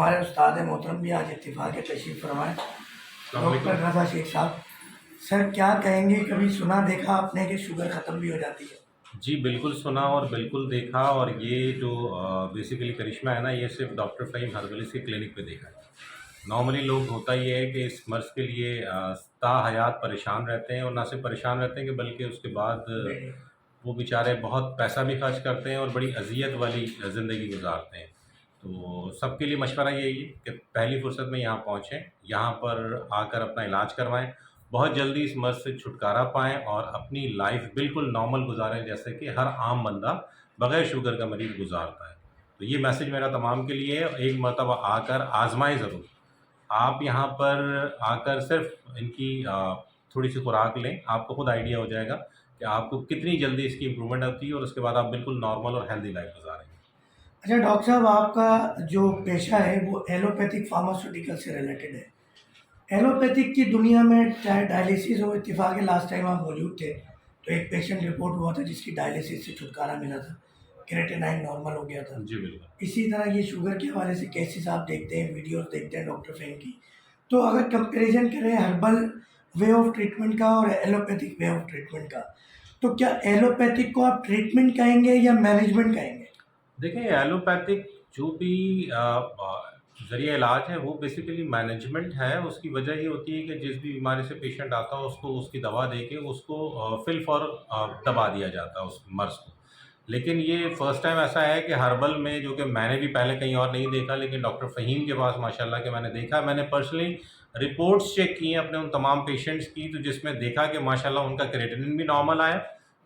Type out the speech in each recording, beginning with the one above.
हमारे उस्ताद मोहतरम भी आज इत्तिफाक के तशरीफ़ फरमाए, डॉक्टर रज़ा शेख साहब। सर क्या कहेंगे, कभी सुना देखा आपने कि शुगर ख़त्म भी हो जाती है? जी, बिल्कुल सुना और बिल्कुल देखा। और ये जो बेसिकली करिश्मा है ना, ये सिर्फ़ डॉक्टर फ़हीम हर्बलिस्ट के क्लिनिक पे देखा है। नॉर्मली लोग होता ये है कि इस मर्ज़ के लिए ताहयात परेशान रहते हैं, और ना सिर्फ परेशान रहते हैं कि बल्कि उसके बाद वो बेचारे बहुत पैसा भी खर्च करते हैं और बड़ी अज़ियत वाली ज़िंदगी गुज़ारते हैं। तो सबके लिए मशवरा यही है कि पहली फ़ुर्सत में यहाँ पहुँचें, यहाँ पर आकर अपना इलाज करवाएँ, बहुत जल्दी इस मर्ज़ से छुटकारा पाएँ और अपनी लाइफ़ बिल्कुल नॉर्मल गुज़ारें, जैसे कि हर आम बंदा बग़ैर शुगर का मरीज़ गुज़ारता है। तो ये मैसेज मेरा तमाम के लिए है, एक मरतबा आकर आज़माएँ ज़रूर। आप यहाँ पर आकर सिर्फ़ इनकी थोड़ी-सी खुराक लें, आपको खुद आइडिया हो जाएगा कि आपको कितनी जल्दी इसकी इम्प्रूवमेंट आती है, और उसके बाद आप बिल्कुल नॉर्मल और हेल्दी लाइफ़ गुज़ारेंगे। अच्छा डॉक्टर साहब, आपका जो पेशा है वो एलोपैथिक फार्मास्यूटिकल से रिलेटेड है। एलोपैथिक की दुनिया में चाहे डायलिसिस हो, इत्तेफाक है लास्ट टाइम आप मौजूद थे तो एक पेशेंट रिपोर्ट हुआ था जिसकी डायलिसिस से छुटकारा मिला था, क्रेटेनाइन नॉर्मल हो गया था। जी, बिल्कुल। इसी तरह ये शुगर के हवाले से केसेस आप देखते हैं, वीडियोस देखते हैं डॉक्टर फैन की। तो अगर कंपैरिजन करें हर्बल वे ऑफ ट्रीटमेंट का और एलोपैथिक वे ऑफ ट्रीटमेंट का, तो क्या एलोपैथिक को आप ट्रीटमेंट कहेंगे या मैनेजमेंट कहेंगे? देखिए, एलोपैथिक जो भी ज़रिया इलाज है वो बेसिकली मैनेजमेंट है। उसकी वजह ये होती है कि जिस भी बीमारी से पेशेंट आता है उसको उसकी दवा देके उसको फ़िल फॉर दबा दिया जाता है उस मर्ज़ को। लेकिन ये फ़र्स्ट टाइम ऐसा है कि हर्बल में, जो कि मैंने भी पहले कहीं और नहीं देखा, लेकिन डॉक्टर फ़हीम के पास माशाल्लाह के मैंने देखा। मैंने पर्सनली रिपोर्ट्स चेक की हैं अपने उन तमाम पेशेंट्स की, तो जिसमें देखा कि माशाल्लाह उनका क्रेटिनिन भी नॉर्मल आया,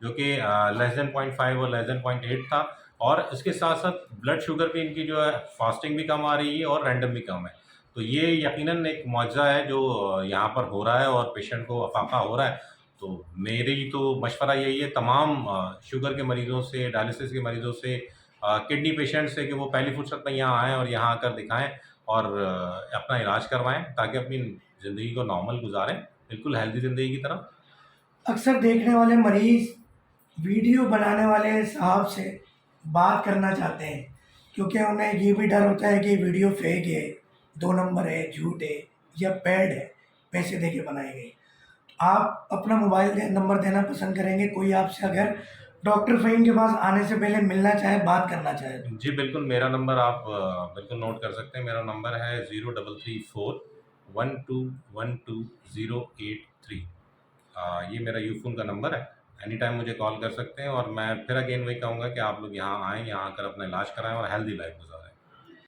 जो कि लेस देन 0.5 और लेस देन 0.8 था। और इसके साथ-साथ ब्लड शुगर भी इनकी जो है फ़ास्टिंग भी कम आ रही है और रैंडम भी कम है। तो ये यकीनन एक मुआज़ा है जो यहाँ पर हो रहा है और पेशेंट को अफ़ाक़ा हो रहा है। तो मेरी तो मशवरा यही है तमाम शुगर के मरीज़ों से, डायलिसिस के मरीज़ों से, किडनी पेशेंट से, कि वो पहली फ़ुर्सत में यहाँ आएँ और यहाँ आकर दिखाएँ और अपना इलाज करवाएँ, ताकि अपनी ज़िंदगी को नॉर्मल गुज़ारें, बिल्कुल हेल्दी ज़िंदगी की तरह। अक्सर देखने वाले मरीज वीडियो बनाने वाले साहब से बात करना चाहते हैं, क्योंकि उन्हें ये भी डर होता है कि वीडियो फेक है, 2 नंबर है, झूठ है या पैड है, पैसे दे के बनाई गई। आप अपना मोबाइल नंबर देना पसंद करेंगे, कोई आपसे अगर डॉक्टर फ़हीम के पास आने से पहले मिलना चाहे, बात करना चाहे तो? जी, बिल्कुल, मेरा नंबर आप बिल्कुल नोट कर सकते हैं। मेरा नंबर है 0334 1212 083। ये मेरा यूफ़ोन का नंबर है। एनी टाइम मुझे कॉल कर सकते हैं, और मैं फिर अगेन वही कहूँगा कि आप लोग यहाँ आएँ, यहाँ आकर अपना इलाज कराएँ और हेल्दी लाइफ़ गुज़ारें।